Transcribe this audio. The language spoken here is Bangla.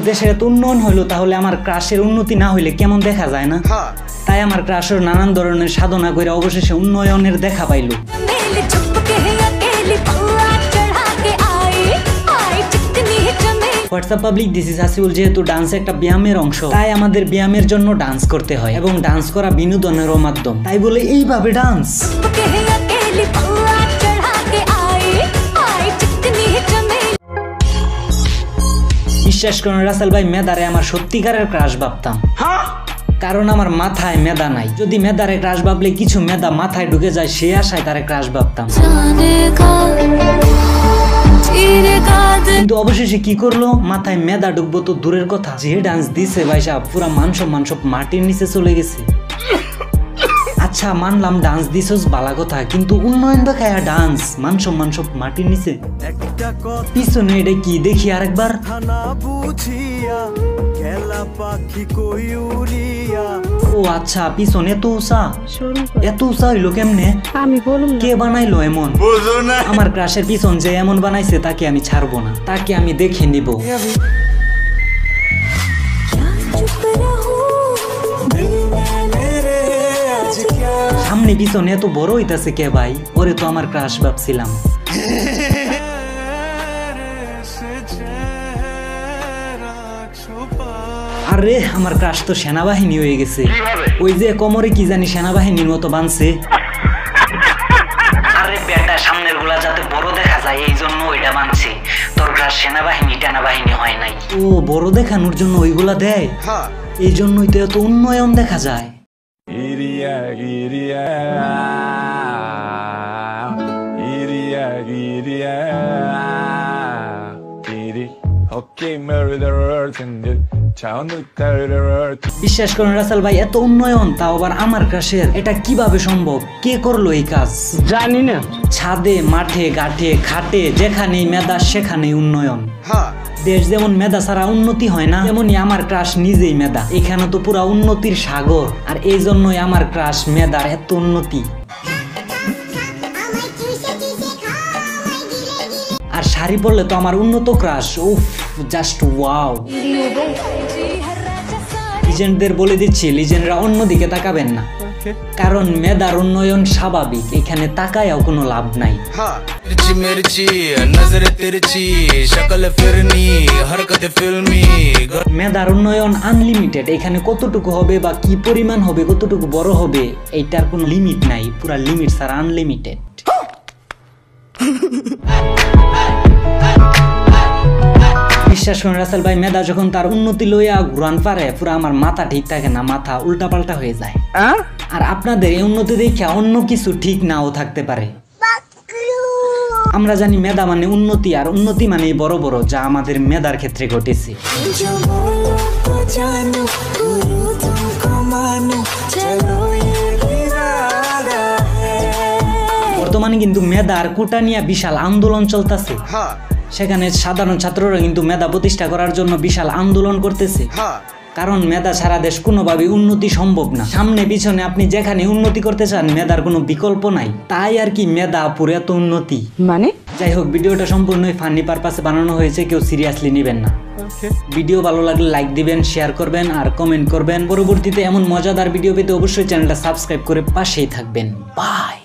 দেশের এত উন্নয়ন হইলো, তাহলে আমার ক্রাশের উন্নতি না হইলে কেমন দেখা যায় না? তাই আমার ক্রাশের নানান ধরনের সাধনা করে অবশেষে উন্নয়নের দেখা পাইল। WhatsApp public, this is Hasibul. যেহেতু ডান্স একটা ব্যায়ামের অংশ, তাই আমাদের ব্যায়ামের জন্য ডান্স করতে হয় এবং ডান্স করা বিনোদনেরও মাধ্যম। তাই বলে এইভাবে ডান্স। বিশ্বাস করুন রাসেল ভাই, মেদারে আমার সত্যিকারের ক্রাশ ভাবতাম, কারণ আমার মাথায় মেদা নাই। যদি মেদারে ক্রাশ ভাবলে কিছু মেদা মাথায় ঢুকে যায়, সে আশায় তারে ক্রাশ ভাবতাম। কিন্তু অবশেষে কি করলো, মাথায় মেদা ঢুকবো তো দূরের কথা, যে ডান্স দিছে ভাই সাহেব, পুরা মান সম্মান সব মাটির নিচে চলে গেছে। আচ্ছা মানলাম ডান্স দিছস বালা কথা, কিন্তু উন্নয়ন দেখায় ডান্স মান সম্মান সব মাটির নিচে। পিছনে এটা কি দেখি আরেকবার। ও আচ্ছা, পিছনে এত উঁচা হইলো কেমনে? আমি বলুন কে বানাইলো এমন? আমার ক্রাশের পিছন যে এমন বানাইছে তাকে আমি ছাড়বো না, তাকে আমি দেখে নিব। সামনে পিছনে এত বড় হইতাছে কে ভাই? ওরে তো আমার ক্রাশ ভাবছিলাম। আরে আমার ক্রাশ তো সেনাবাহিনী হয়ে গেছে। ওই যে কোমরে কি জানি সেনাবাহিনীর মতো বানছে। আরে বেটা, সামনের গুলা যাতে বড় দেখা যায় এই জন্য ওইটা বানছে। তোর ক্রাশ সেনাবাহিনী টানাবাহিনী হয় নাই। ও বড় দেখানোর জন্য ওইগুলা দেয়, এই জন্যই তো এত উন্নয়ন দেখা যায়। বিশ্বাস করুন রাসেল ভাই, এত উন্নয়ন তাও আবার আমার ক্রাশের, এটা কিভাবে সম্ভব? কে করলো এই কাজ জানি না। ছাদে, মাঠে, ঘাটে, খাটে, যেখানেই মেধা সেখানেই উন্নয়ন। দেশ যেমন মেধা ছাড়া উন্নতি হয় না, তেমনি আমার ক্রাশ নিজেই মেধা। এখানে তো পুরা উন্নতির সাগর, আর এই জন্যই আমার ক্রাশ মেধার এত উন্নতি। আর শাড়ি পরলে তো আমার উন্নত ক্রাশ, উফ জাস্ট ওয়াও। লিজেন্ডদের বলে দিচ্ছি, লিজেন্ডরা অন্যদিকে তাকাবেন না, কারণ মেধার উন্নয়ন স্বাভাবিক, এখানে তাকায়ও কোনো লাভ নাই। মেধার উন্নয়ন আনলিমিটেড, এখানে কতটুকু হবে বা কি পরিমাণ হবে, কতটুকু বড় হবে, এইটার কোনো লিমিট নাই, পুরা লিমিট ছাড়া আনলিমিটেড। বিশ্বাস করুন রাসেল ভাই, মেধা যখন তার উন্নতি লইয়া ঘুরান পারে, পুরো আমার মাথা ঠিক থাকে না, মাথা উল্টা পাল্টা হয়ে যায়। আর আপনাদের এই উন্নতি দেখে অন্য কিছু ঠিক নাও থাকতে পারে। আমরা জানি মেধা মানে উন্নতি, আর উন্নতি মানে বড় বড়, যা আমাদের মেধার ক্ষেত্রে ঘটেছে। বর্তমানে কিন্তু মেধার কোটা নিয়ে বিশাল আন্দোলন চলতেছে। সেখানে সাধারণ ছাত্ররা কিন্তু মেধা প্রতিষ্ঠা করার জন্য বিশাল আন্দোলন করতেছে, কারণ মেধা ছাড়া দেশ কোনোভাবে উন্নতি সম্ভব না। সামনে পিছনে আপনি যেখানে উন্নতি করতে চান, মেধার কোনো বিকল্প নাই। তাই আর কি মেধা পুরো এত উন্নতি মানে। যাই হোক, ভিডিওটা সম্পূর্ণই ফানি পারপাসে বানানো হয়েছে, কেউ সিরিয়াসলি নেবেন না। ভিডিও ভালো লাগলে লাইক দিবেন, শেয়ার করবেন আর কমেন্ট করবেন। পরবর্তীতে এমন মজাদার ভিডিও পেতে অবশ্যই চ্যানেলটা সাবস্ক্রাইব করে পাশেই থাকবেন। বাই।